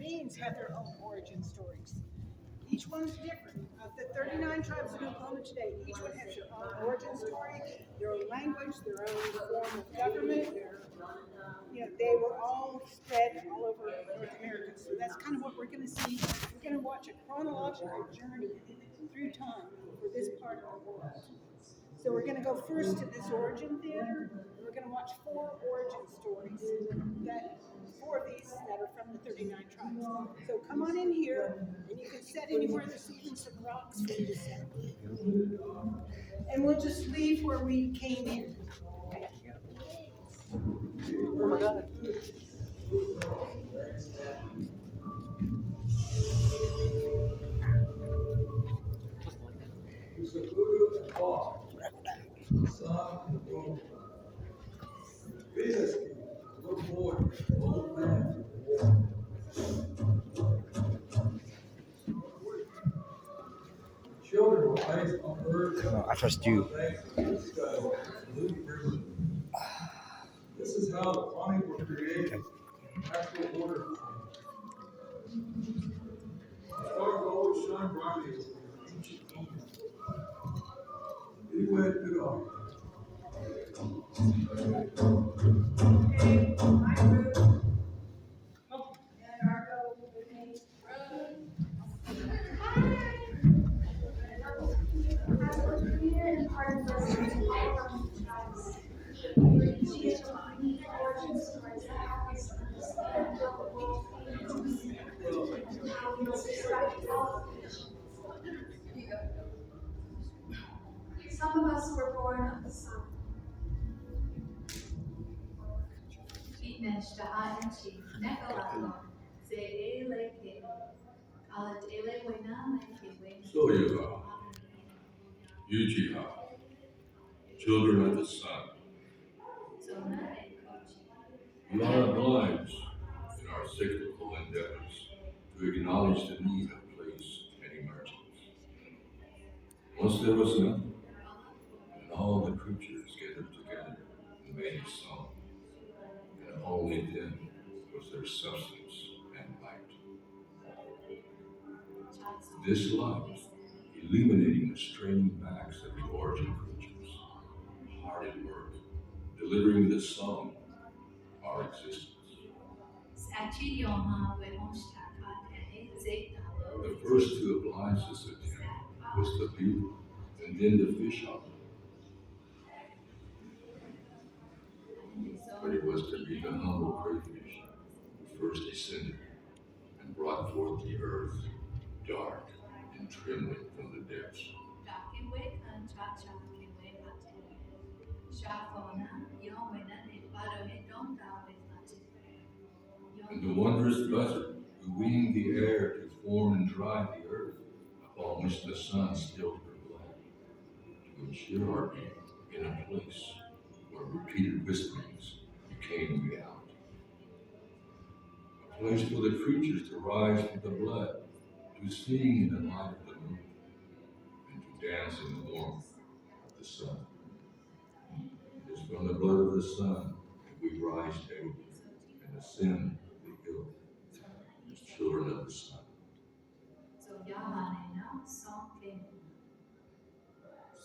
beings have their own origin stories. Each one's different. Of the 39 tribes in Oklahoma today, each one has their own origin story, their own language, their own form of government. They were all spread all over North America. So that's kind of what we're going to see. We're going to watch a chronological journey through time for this part of the world. So we're going to go first to this origin theater. We're going to watch 4 origin stories, 4 of these that are from the 39 tribes. So come on in here, and you can sit anywhere. There's even some rocks for you to sit. And we'll just leave where we came in. Oh my God. Who's the Buddha and God, the sun and the moon. Venus, little boy, old man. Children were placed on earth. No, I trust you. This is how the planets were created. Natural order. The stars always shine brightly with ancient Eden. Anyway, good on. Some of us were born of the sun. Soya, Yujiha, children of the sun. We are obliged in our cyclical endeavors to acknowledge the need of place and emergence. Once there was nothing, and all the creatures gathered together and made a song, and only then was there substance and light. This light, illuminating the straining backs of the origin creatures, hard at work, delivering the song, our existence. The first to oblige this attempt was the beaver, and then the fish hawk. But it was to be the humble crayfish who first descended and brought forth the earth, dark and trembling from the depths. And the wondrous buzzard who winged the air to form and drive the earth, upon which the sun stilled her blood, to ensure our being in a place where repeated whisperings became reality. A place for the creatures to rise from the blood, to sing in the light of the moon, and to dance in the warmth of the sun. It is from the blood of the sun that we rise daily and ascend the hill as children of the sun.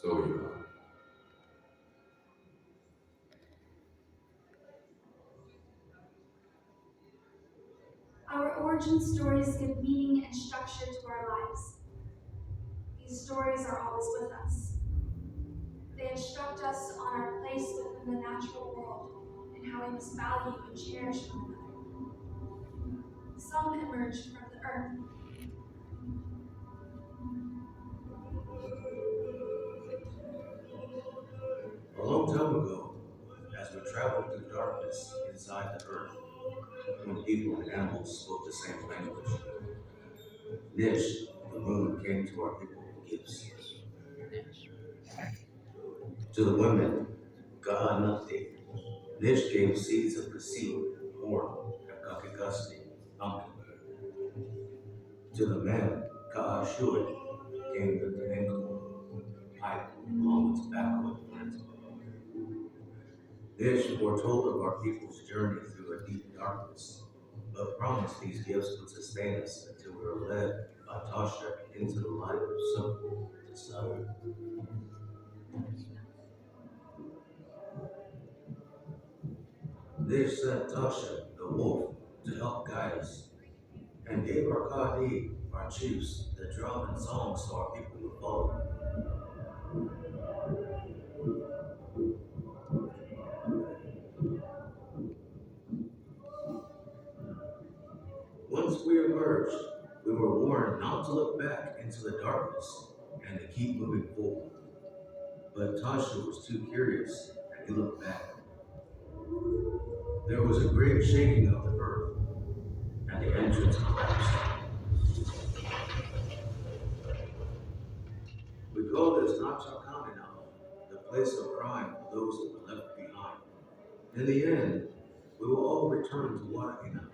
So you are. Our origin stories give meaning and structure to our lives. These stories are always with us. They instruct us on our place within the natural world and how we must value and cherish one another. Some emerged from the earth. A long time ago, as we traveled through darkness inside the earth, when people and animals spoke the same language, Nish, the moon, came to our people with gifts. To the women, Ga Nukti, Nish gave seeds of Kasib, corn, and Kakagasti, pumpkin. To the men, Ka Shui gave the Tehenko, pipe, along with tobacco and flint. Nish foretold of our people's journey through a deep darkness, but promised these gifts would sustain us until we were led by Tasha into the light of simple to subtle. They sent Tasha, the wolf, to help guide us, and gave our Kadi, our chiefs, the drum and song so our people would follow. Once we emerged, we were warned not to look back into the darkness and to keep moving forward. But Tasha was too curious, and he looked back. There was a great shaking of the earth, and the entrance collapsed. We call this Nachakami now, the place of crime for those who were left behind. In the end, we will all return to Wahina,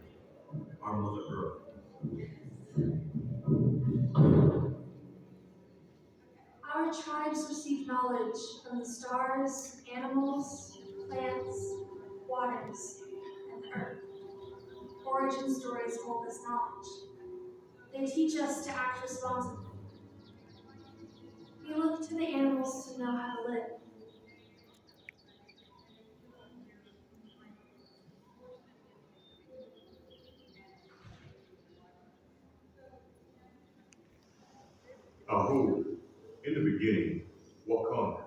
our Mother Earth. Our tribes receive knowledge from the stars, animals, plants, waters, and the earth. Origin stories hold this knowledge. They teach us to act responsibly. We look to the animals to know how to live. Ahu, in the beginning, Wakanda,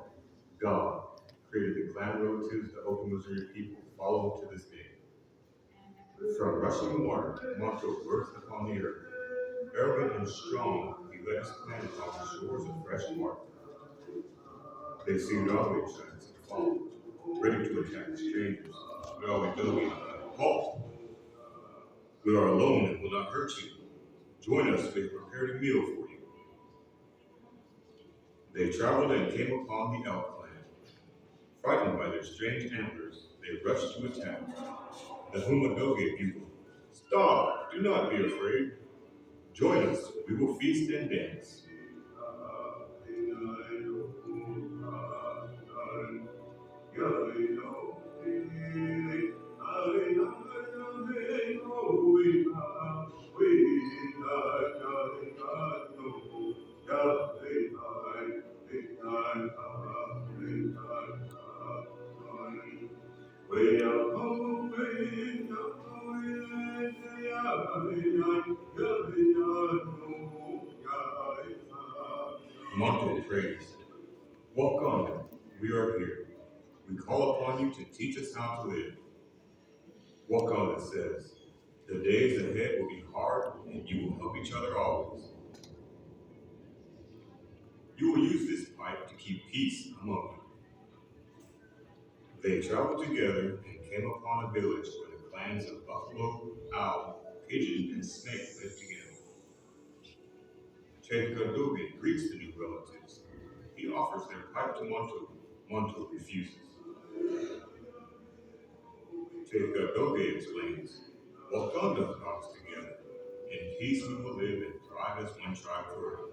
God, created the clan relatives the Open Missouri people follow to this day. From rushing water, Monto burst upon the earth. Arrogant and strong, he led his clan upon the shores of fresh water. They seemed always giants and follow, ready to attack the strangers. But always Dogi, halt! We are alone and will not hurt you. Join us, we have prepared a meal for you. They traveled and came upon the Elk clan. Frightened by their strange antlers, they rushed to attack. The Humadoge bugled. Stop! Do not be afraid. Join us. We will feast and dance. Monto prays. Walk on, we are here. We call upon you to teach us how to live. Walk on, it says. The days ahead will be hard, and you will help each other always. You will use this pipe to keep peace among you. They traveled together and came upon a village where the clans of buffalo, owl, pigeon, and snake lived together. Chekadoge greets the new relatives. He offers their pipe to Monto. Monto refuses. Chekadoge explains, Wakanda talks together. In peace we will live and thrive as one tribe forever.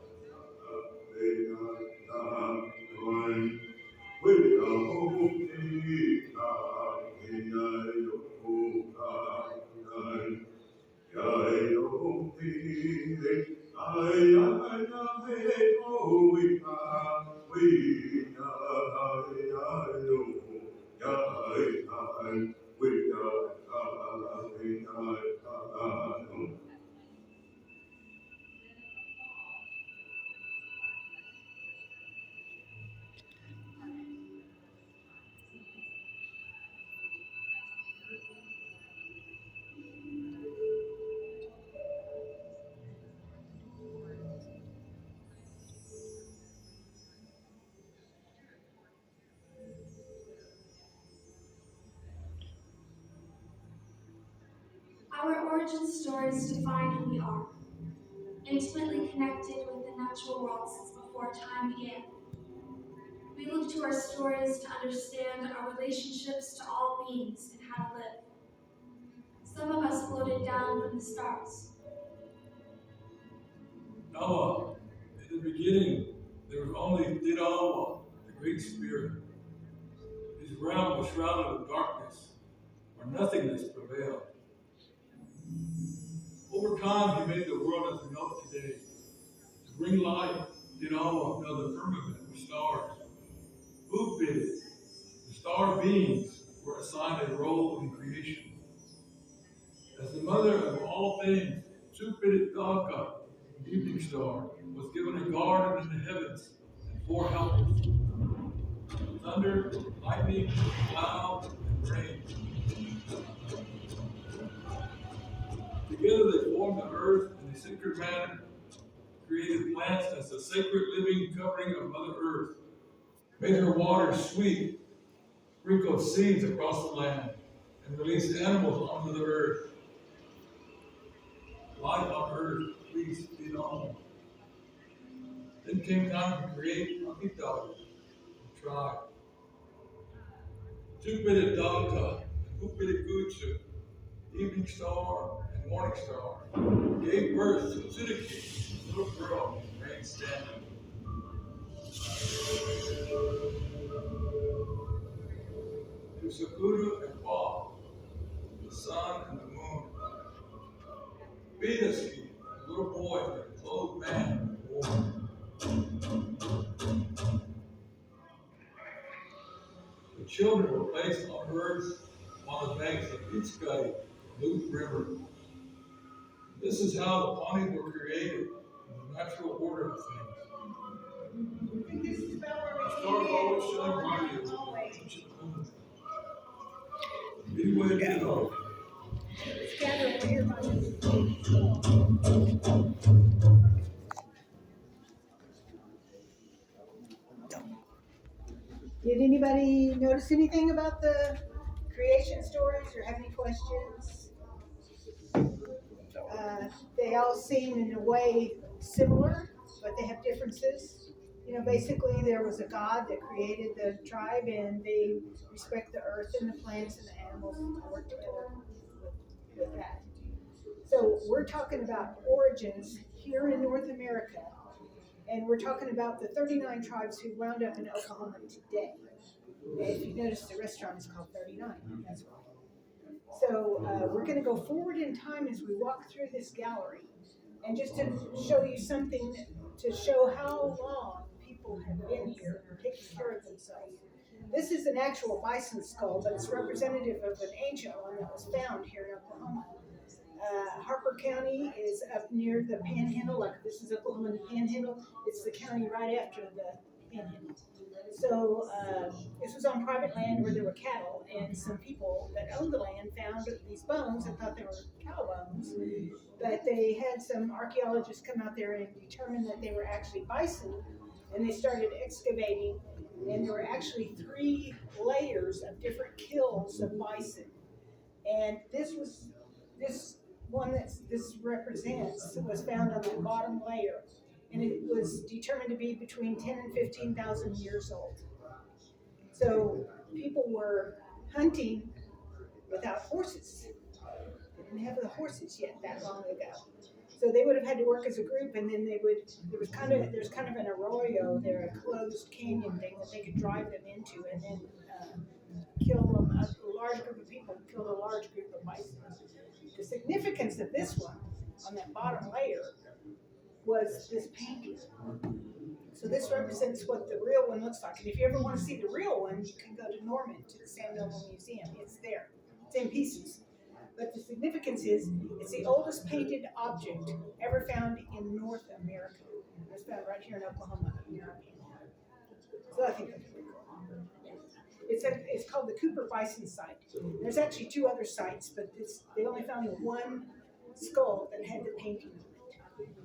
Our origin stories define who we are, intimately connected with the natural world since before time began. We look to our stories to understand our relationships to all beings and how to live. Some of us floated down from the stars. Noah, in the beginning, there was only Didawa, the Great Spirit. His realm was shrouded in darkness, where nothingness prevailed. Over time, he made the world as we know it today. To bring light, did Allah fill the firmament with stars. Who did it? The star beings were assigned a role in creation. As the mother of all things, Supiditaka, the evening star, was given a garden in the heavens and 4 helpers: thunder, lightning, cloud, and rain. Together they formed the earth in a sacred manner, created plants as the sacred living covering of Mother Earth, made her waters sweet, sprinkled seeds across the land, and released animals onto the earth. Life on earth, please be known. Then came time to create Amitabha, the tribe. Supiditaka, Upidiguchu, evening star and morning star, gave birth to Tsuduki, a little girl, remained standing. To Sakudu and Ba, the sun and the moon. Vedaski, a little boy, a clothed man, born. The children were placed on earth on the banks of Itzkai, the Lut River. This is how the Pawnee were created in the natural order of things. I think this is about where The we stars always came shine brightly in. over Always. the ancient moon. Anyway, to go. Scatter over here by the. Did anybody notice anything about the creation stories or have any questions? They all seem in a way similar, but they have differences. You know, basically there was a God that created the tribe and they respect the earth and the plants and the animals and work together with that. So we're talking about origins here in North America, and we're talking about the 39 tribes who wound up in Oklahoma today. And if you notice, the restaurant is called 39. That's why. So we're going to go forward in time as we walk through this gallery, and just to show you something to show how long people have been here and taking care of themselves. This is an actual bison skull, but it's representative of an ancient one that was found here in Oklahoma. Harper County is up near the Panhandle, like this is Oklahoma, the Panhandle. It's the county right after the Panhandle. So this was on private land where there were cattle, and some people that owned the land found these bones and thought they were cow bones, but they had some archaeologists come out there and determine that they were actually bison, and they started excavating, and there were actually 3 layers of different kills of bison, and this one that this represents was found on that bottom layer, and it was determined to be between 10 and 15,000 years old. So people were hunting without horses. They didn't have the horses yet that long ago. So they would have had to work as a group, and then there's kind of an arroyo there, a closed canyon thing that they could drive them into, and then kill them. A large group of people killed a large group of bison. The significance of this one on that bottom layer was this painting. So this represents what the real one looks like. And if you ever want to see the real one, you can go to Norman, to the Sam Noble Museum. It's there. It's in pieces. But the significance is, it's the oldest painted object ever found in North America. It was found right here in Oklahoma, near our Panhandle. So I think that's pretty cool. It's called the Cooper Bison Site. There's actually 2 other sites, but they only found one skull that had the painting on it, which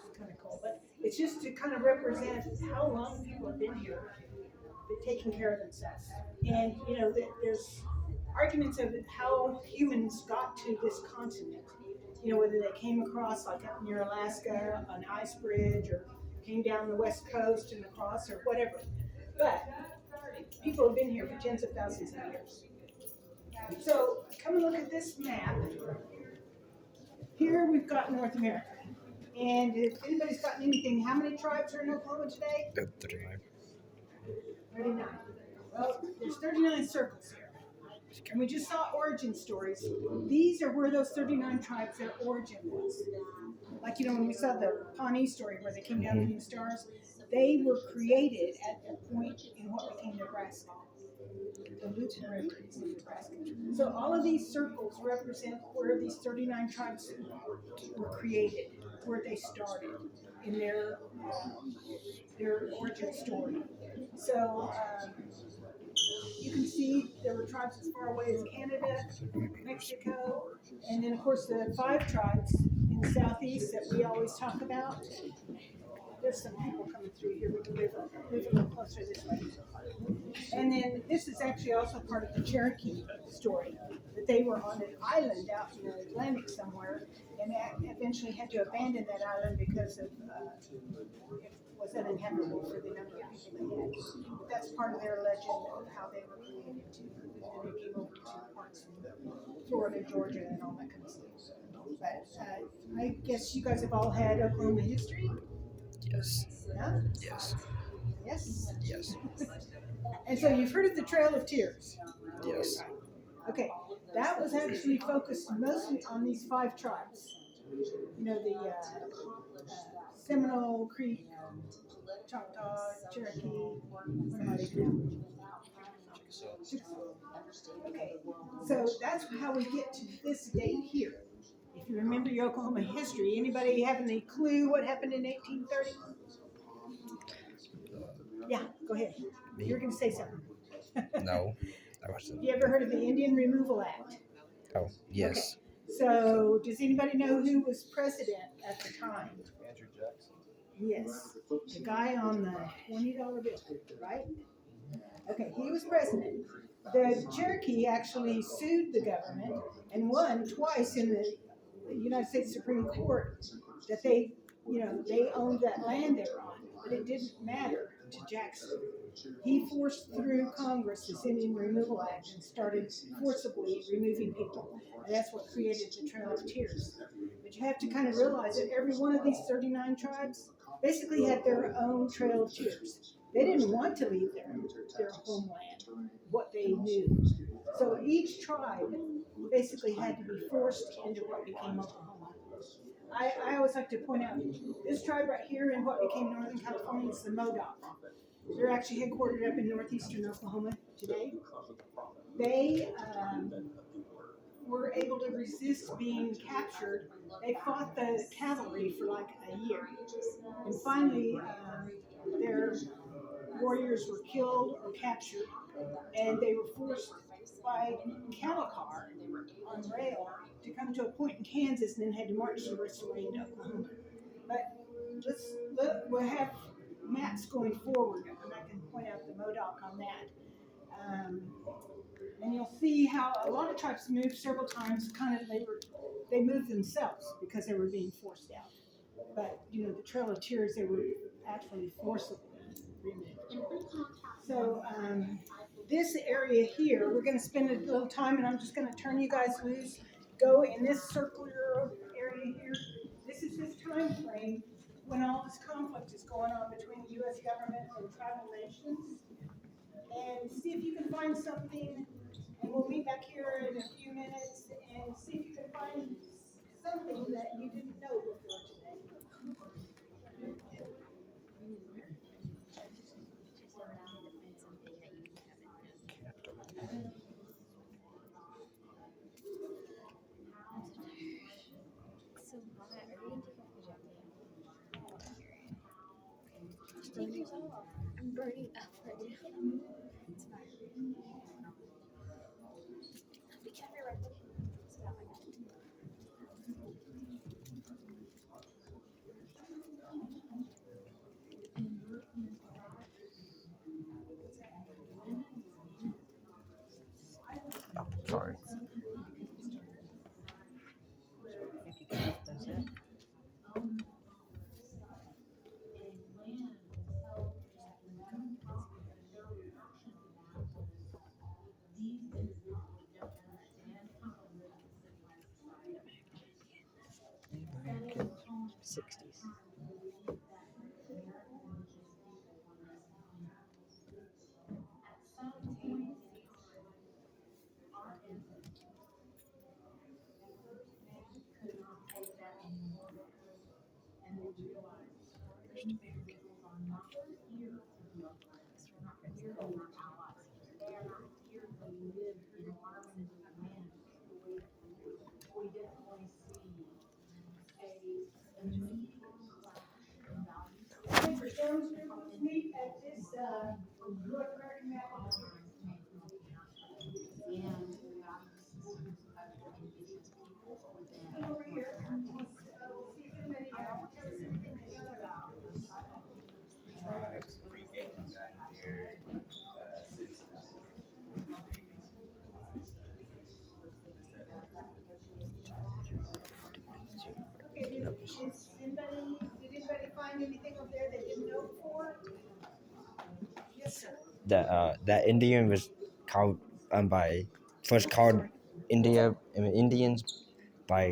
is kind of cool. But it's just to kind of represent how long people have been here, taking care of themselves. And you know, there's arguments of how humans got to this continent. You know, whether they came across like up near Alaska, an ice bridge, or came down the west coast and across, or whatever. But people have been here for tens of thousands of years. So come and look at this map. Here we've got North America. And if anybody's gotten anything, how many tribes are in Oklahoma today? 39. 39. Well, there's 39 circles here. And we just saw origin stories. These are where those 39 tribes, their origin was. Like, when we saw the Pawnee story where they came down from the stars, they were created at the point in what became Nebraska. The Lutheran River is in Nebraska. So all of these circles represent where these 39 tribes were created, where they started in their origin story. So you can see there were tribes as far away as Canada, Mexico, and then of course the 5 tribes in the southeast that we always talk about. There's some people coming through here. We can move a little closer this way. And then this is actually also part of the Cherokee story, that they were on an island out in the Atlantic somewhere, and eventually had to abandon that island because of it was uninhabitable for the number of people they had. But that's part of their legend of how they were created too. And they came over to parts of Florida, Georgia, and all that kind of stuff. But I guess you guys have all had Oklahoma history. Yes. Yeah? Yes. Yes? Yes. And so you've heard of the Trail of Tears? Yes. Okay, that was actually focused mostly on these 5 tribes. The Seminole, Creek, Choctaw, Cherokee, what am I leaving out? Okay, so that's how we get to this date here. If you remember your Oklahoma history, anybody have any clue what happened in 1830? Yeah, go ahead. Me? You're going to say something. No. I wasn't. You ever heard of the Indian Removal Act? Oh, yes. Okay. So, does anybody know who was president at the time? Andrew Jackson. Yes, the guy on the $20 bill, right? Okay, he was president. The Cherokee actually sued the government and won twice in the United States Supreme Court that they owned that land they were on, but it didn't matter to Jackson. He forced through Congress this Indian Removal Act and started forcibly removing people. And that's what created the Trail of Tears. But you have to kind of realize that every one of these 39 tribes basically had their own Trail of Tears. They didn't want to leave their homeland, what they knew. So each tribe basically had to be forced into what became Oklahoma. I always like to point out, this tribe right here in what became Northern California is the Modoc. They're actually headquartered up in northeastern Oklahoma today. They were able to resist being captured. They fought the cavalry for like a year. And finally, their warriors were killed or captured, and they were forced by cattle car on rail to come to a point in Kansas and then had to march the rest of the way into Oklahoma. But we'll have maps going forward, and I can point out the Modoc on that. And you'll see how a lot of tribes moved several times. They moved themselves because they were being forced out. But the Trail of Tears, they were actually forcibly removed. So this area here, we're going to spend a little time, and I'm just going to turn you guys loose. Go in this circular area here. This is this time frame when all this conflict is going on between the U.S. government and tribal nations. And see if you can find something, and we'll meet back here in a few minutes, and see if you can find something that you didn't know before today. I'm burning up right now. It's fine. We can be right there. It's not like that. Oh, sorry. American 60s. Mr. Jones, meet at this, North American map. Over here, we'll see if anybody, tells us anything they know about. Okay, did anybody find anything up there they didn't know before? Yes, sir. That Indian was called first called Indians by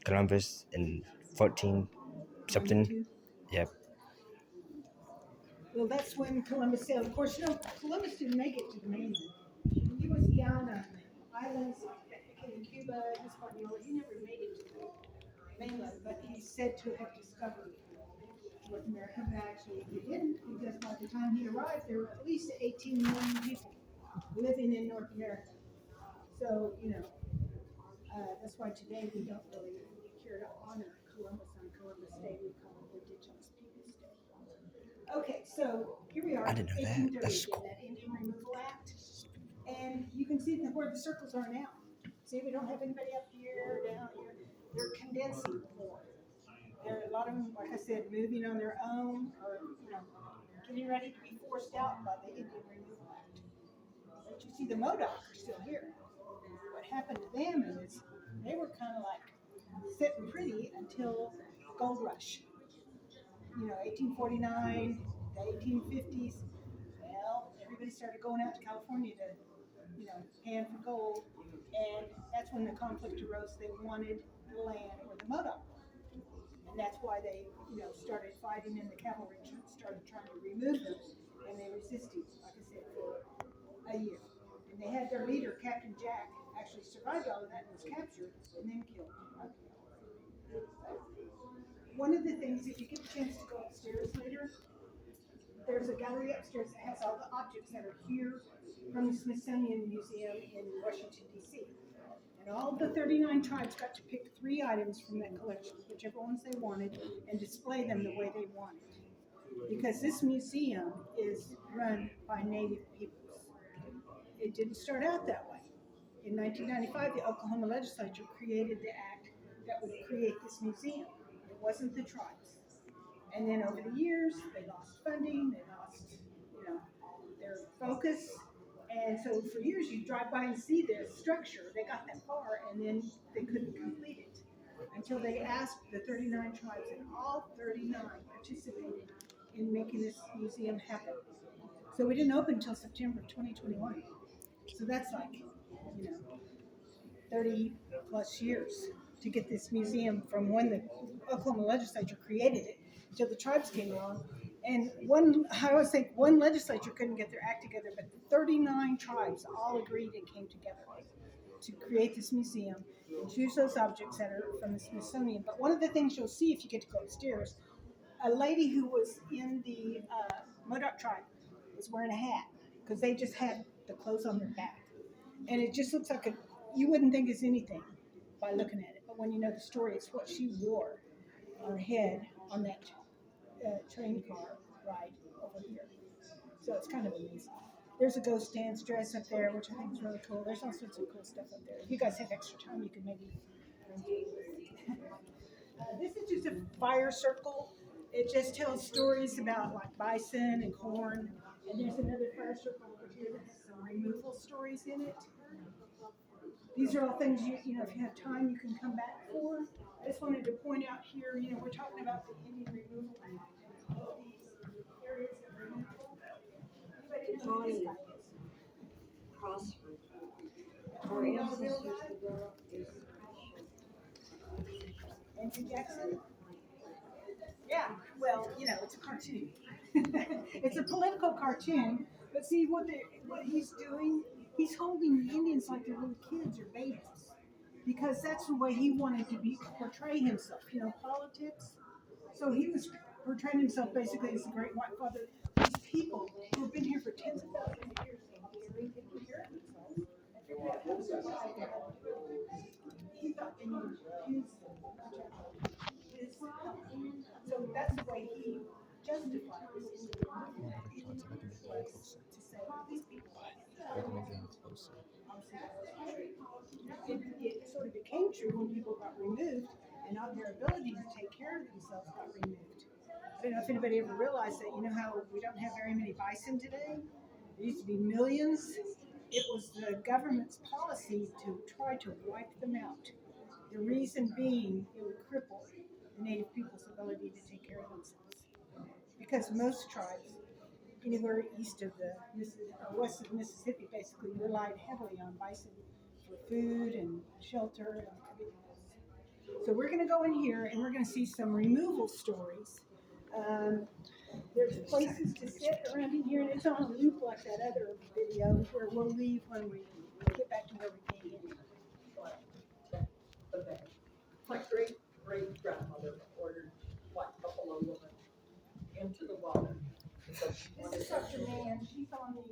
Columbus in 14 something. Yep. Well, that's when Columbus sailed. Of course, no, Columbus didn't make it to the mainland. He was down on islands in Cuba, Hispaniola. He never made it to the mainland, but he's said to have discovered North America. But actually, he didn't, because by the time he arrived, there were at least 18 million people living in North America. So, that's why today we don't really care to honor Columbus on Columbus Day. We call it Indigenous Peoples Day. Okay, so here we are. I didn't know that. 1830, That's cool. that Indian Removal Act. And you can see where the circles are now. See, we don't have anybody up here, down here. They're condensing more. There are a lot of them, like I said, moving on their own or, getting ready to be forced out by the Indian Removal Act. But you see the Modoc are still here. What happened to them is they were kind of like sitting pretty until gold rush. 1849, the 1850s. Well, everybody started going out to California to, pan for gold, and that's when the conflict arose. They wanted the land where the Modoc were, and that's why they, started fighting, and the cavalry started trying to remove them, and they resisted, like I said, for a year. And they had their leader, Captain Jack, actually survived all of that and was captured and then killed. One of the things, if you get a chance to go upstairs later, there's a gallery upstairs that has all the objects that are here from the Smithsonian Museum in Washington, D.C. And all the 39 tribes got to pick 3 items from that collection, whichever ones they wanted, and display them the way they wanted. Because this museum is run by Native peoples. It didn't start out that way. In 1995, the Oklahoma legislature created the act that would create this museum. It wasn't the tribes. And then over the years, they lost funding, they lost, their focus. And so for years, you drive by and see this structure. They got that far, and then they couldn't complete it until they asked the 39 tribes, and all 39 participated in making this museum happen. So we didn't open until September 2021. So that's like, 30 plus years to get this museum from when the Oklahoma legislature created it until the tribes came along. And I always think one legislature couldn't get their act together, but the 39 tribes all agreed and came together to create this museum and choose those objects that are from the Smithsonian. But one of the things you'll see if you get to go upstairs, a lady who was in the Modoc tribe was wearing a hat because they just had the clothes on their back. And it just looks like you wouldn't think it's anything by looking at it. But when you know the story, it's what she wore on her head on that train car ride over here. So it's kind of amazing. There's a ghost dance dress up there, which I think is really cool. There's all sorts of cool stuff up there. If you guys have extra time, you can maybe. This is just a fire circle. It just tells stories about like bison and corn. And there's another fire circle over here that has some removal stories in it. These are all things if you have time, you can come back for. I just wanted to point out here, we're talking about the Indian Removal Act. All these areas of removal. Anybody know who this guy is? Crossroad. Corey Melville guy? Andrew Jackson? Yeah, well, it's a cartoon. It's a political cartoon, but see what he's doing? He's holding the Indians like they're little kids or babies. because that's the way he wanted to be portray himself. You know, politics. So he was portraying himself basically as the great white father. These people who have been here for tens of thousands of years taking care of themselves. He thought they needed his help. So that's the way he justified this. To say these people. It sort of became true when people got removed and not their ability to take care of themselves got removed. I don't know if anybody ever realized that. You know how we don't have very many bison today? There used to be millions. It was the government's policy to try to wipe them out. The reason being it would cripple the native people's ability to take care of themselves. Because most tribes, anywhere east of the west of the Mississippi, basically relied heavily on bison for food and shelter and everything else. So we're going to go in here and we're going to see some removal stories. There's places to sit around in here, and it's on a loop like that other video where we'll leave when we get back to where we came in. My great grandmother ordered white buffalo woman into the water. So she This wanted is Dr. Mann. She's on the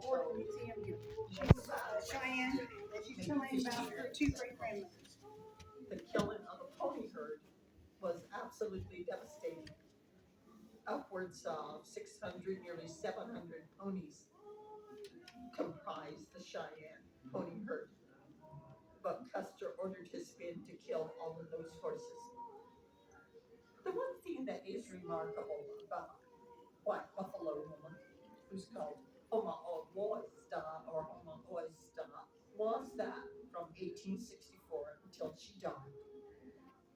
board of the museum here. She's Cheyenne, and she's telling about her two great grandmothers. the killing of a pony herd was absolutely devastating. Upwards of 600, nearly 700 ponies comprised the Cheyenne pony herd. But Custer ordered his men to kill all of those horses. The one thing that is remarkable about White Buffalo Woman, who's called Homa Oysta or Homa Oysta, was that from 1864 until she died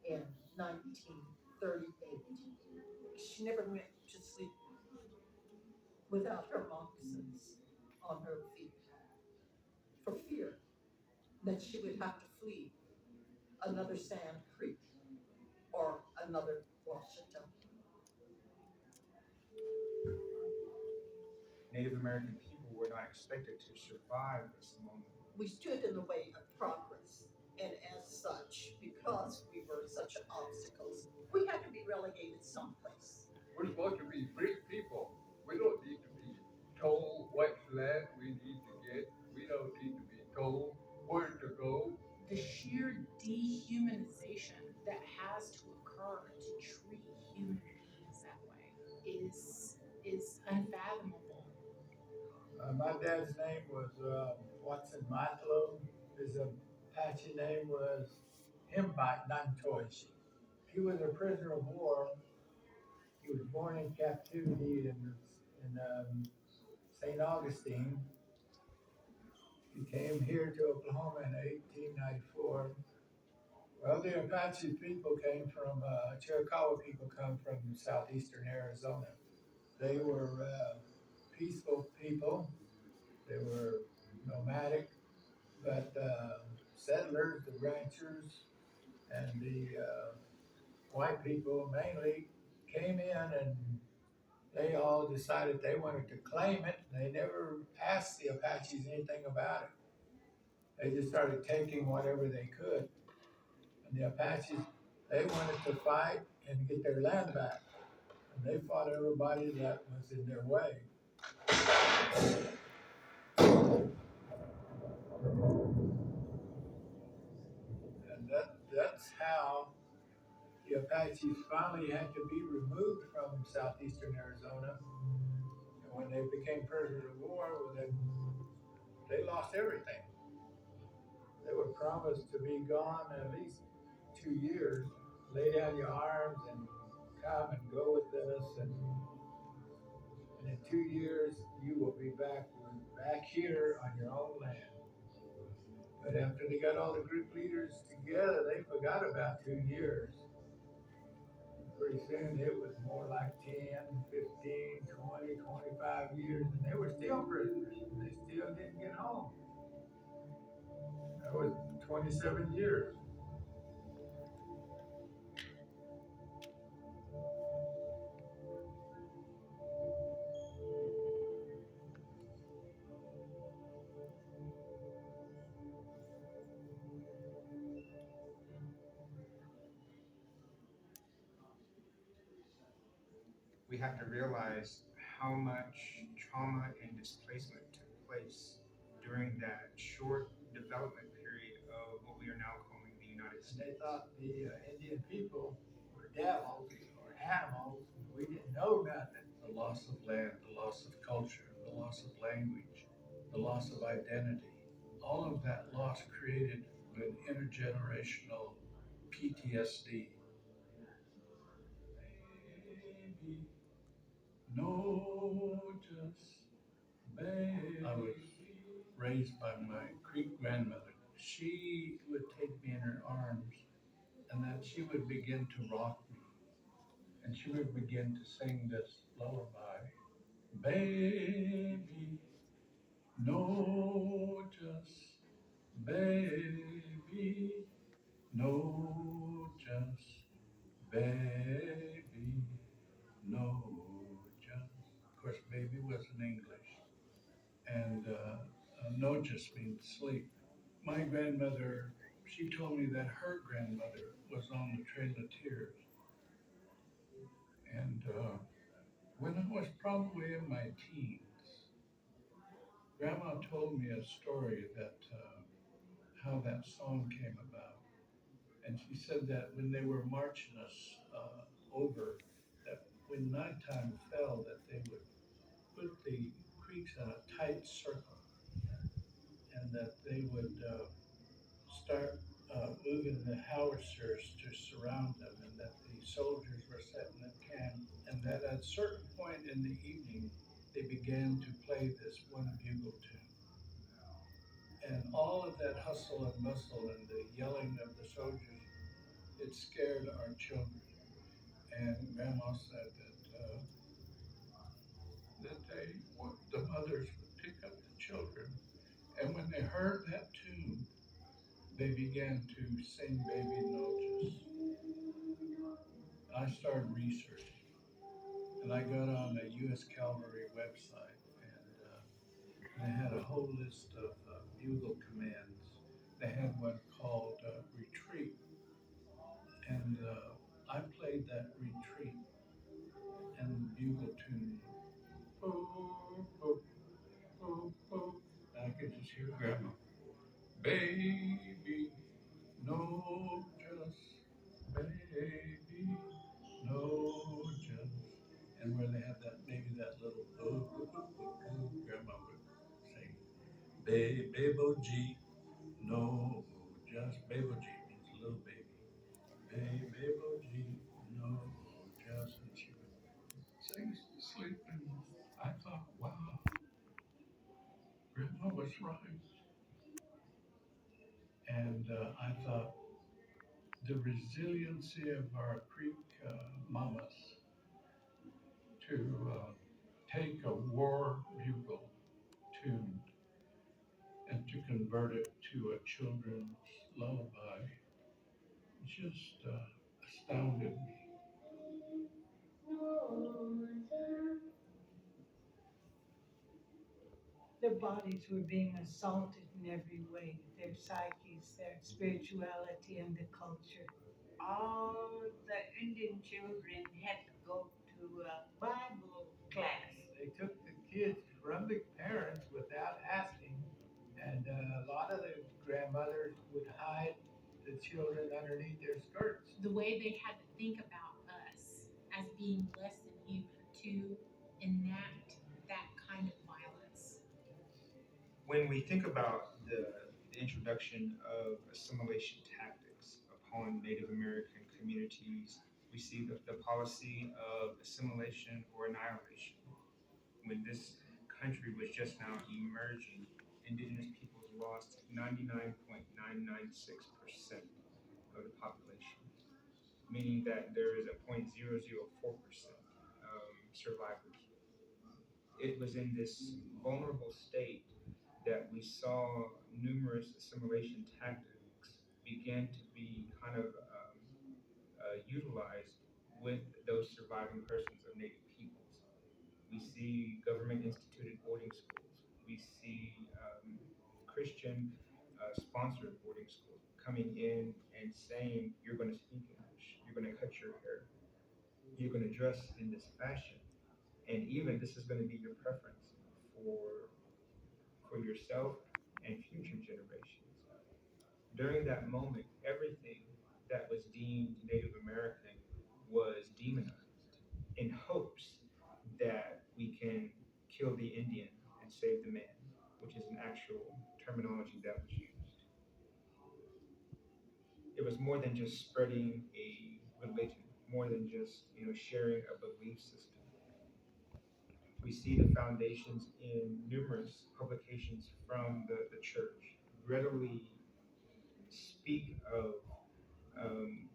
in 1938. She never went to sleep without her moccasins on her feet for fear that she would have to flee another Sand Creek or another Washita. Native American people were not expected to survive this moment. We stood in the way of progress, and as such, because we were such obstacles, we had to be relegated someplace. We're supposed to be free people. We don't need to be told what land we need to get. We don't need to be told where to go. The sheer dehumanization that has to occur to treat human beings that way is unfathomable. My dad's name was Watson Matlow. His Apache name was Himbite Nantoishi. He was a prisoner of war. He was born in captivity in St. Augustine. He came here to Oklahoma in 1894. Well, the Apache people came from, Chiricahua people come from southeastern Arizona. They were peaceful people. They were nomadic, but settlers, the ranchers, and the white people mainly came in and they all decided they wanted to claim it. They never asked the Apaches anything about it. They just started taking whatever they could. And the Apaches, they wanted to fight and get their land back. And they fought everybody that was in their way. And that's how the Apaches finally had to be removed from southeastern Arizona. And when they became prisoners of war, they lost everything. They were promised to be gone at least 2 years. Lay down your arms and come and go with us. And in 2 years, you will be back here on your own land. But after they got all the group leaders together, they forgot about 2 years. Pretty soon it was more like 10, 15, 20, 25 years, and they were still prisoners. And they still didn't get home. That was 27 years. we have to realize how much trauma and displacement took place during that short development period of what we are now calling the United And they States. thought the Indian people were devils or animals. We didn't know nothing. The loss of land, the loss of culture, the loss of language, the loss of identity. All of that loss created an intergenerational PTSD. Baby, no, just baby. I was raised by my Greek grandmother. She would take me in her arms and then she would begin to rock me. And she would begin to sing this lullaby. Baby, no, just baby, no, just baby, no, just. Of course, baby was in English, and no just means sleep. My grandmother, she told me that her grandmother was on the Trail of Tears, and when I was probably in my teens, Grandma told me a story that how that song came about. And she said that when they were marching us over, that when nighttime fell, that they would put the Creeks in a tight circle, and that they would start moving the howitzers to surround them, and that the soldiers were setting a camp, and that at a certain point in the evening, they began to play this one bugle tune. And all of that hustle and bustle and the yelling of the soldiers, it scared our children. And Grandma said that the mothers would pick up the children, and when they heard that tune, they began to sing Baby Noches. I started researching, and I got on the U.S. Cavalry website, and they had a whole list of bugle commands. They had one called Retreat, and I played that Retreat and the bugle tune. Oh, oh, oh, oh. I could just hear Grandma. Baby, no, just baby, no, just. And where they have that, maybe that little Grandma would sing. Baby G, no, just baby G means little baby. Baby G, no, just. And she would sing to sleep. And I thought, wow, Grandma was right. And I thought the resiliency of our Creek mamas to take a war bugle tune and to convert it to a children's lullaby just astounded me. Their bodies were being assaulted in every way, their psyches, their spirituality, and the culture. All the Indian children had to go to a Bible class. They took the kids from the parents without asking, and a lot of the grandmothers would hide the children underneath their skirts. The way they had to think about us as being less than human to enact that kind of violence. When we think about the introduction of assimilation tactics upon Native American communities, we see the policy of assimilation or annihilation. When this country was just now emerging, indigenous peoples lost 99.996% of the population, meaning that there is a 0.004% survivors. It was in this vulnerable state that we saw numerous assimilation tactics begin to be kind of utilized with those surviving persons of Native peoples. We see government instituted boarding schools. We see Christian sponsored boarding schools coming in and saying, you're going to speak English, you're going to cut your hair. you're going to dress in this fashion, and even this is going to be your preference for yourself and future generations. During that moment, everything that was deemed Native American was demonized in hopes that we can kill the Indian and save the man, which is an actual terminology that was used. It was more than just spreading a religion, more than just sharing a belief system. We see the foundations in numerous publications from the church readily speak of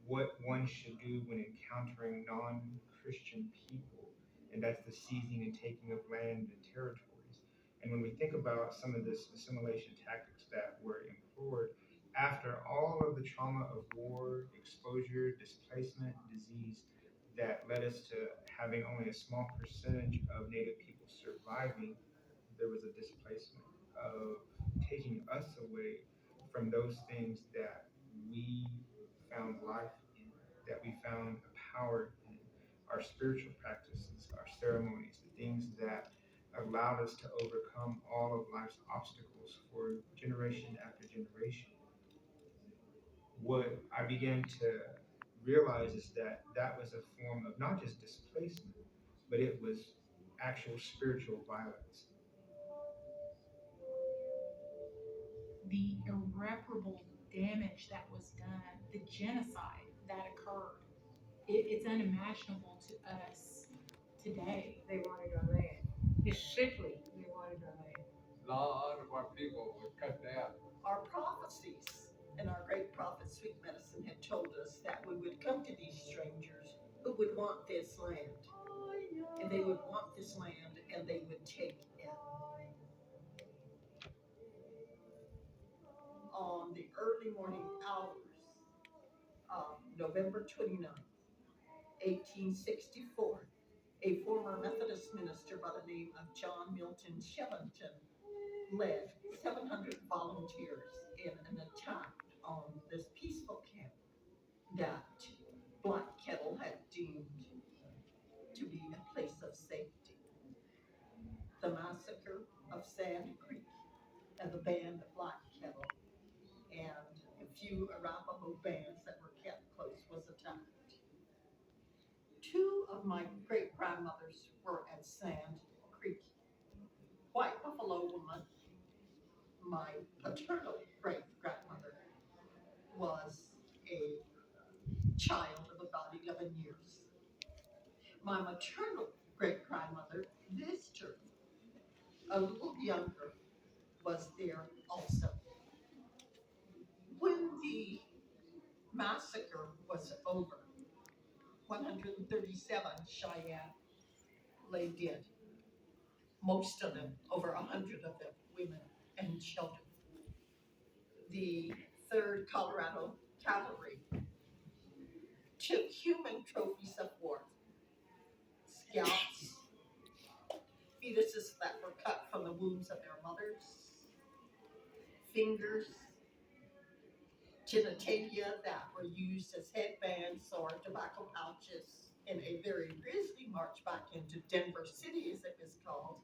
what one should do when encountering non-Christian people, and that's the seizing and taking of land and territories. And when we think about some of this assimilation tactics that were employed after all of the trauma of war, exposure, displacement, disease, that led us to having only a small percentage of Native people surviving, there was a displacement of taking us away from those things that we found life in, that we found a power in, our spiritual practices, our ceremonies, the things that allowed us to overcome all of life's obstacles for generation after generation. What I began to realize is that that was a form of not just displacement, but it was actual spiritual violence. The irreparable damage that was done, the genocide that occurred, it's unimaginable to us today. They wanted our land. It's strictly, they wanted our land. A lot of our people were cut down. Our prophecies and our great prophet Sweet Medicine had told us that we would come to these strangers who would want this land. And they would want this land and they would take it. On the early morning hours of November 29th, 1864, a former Methodist minister by the name of John Milton Shillington led 700 volunteers in an attack on this peaceful camp that Black Kettle had deemed to be a place of safety. The massacre of Sand Creek and the band of Black Kettle and a few Arapaho bands that were kept close was attacked. Two of my great-grandmothers were at Sand Creek. White Buffalo Woman, my paternal great-grandmother, was a child of about 11 years. My maternal great-grandmother, Visitor, a little younger, was there also. When the massacre was over, 137 Cheyenne lay dead. Most of them, over 100 of them, women and children. The 3rd Colorado Cavalry took human trophies of war, scalps, fetuses that were cut from the wombs of their mothers, fingers, genitalia that were used as headbands or tobacco pouches in a very grisly march back into Denver City, as it was called,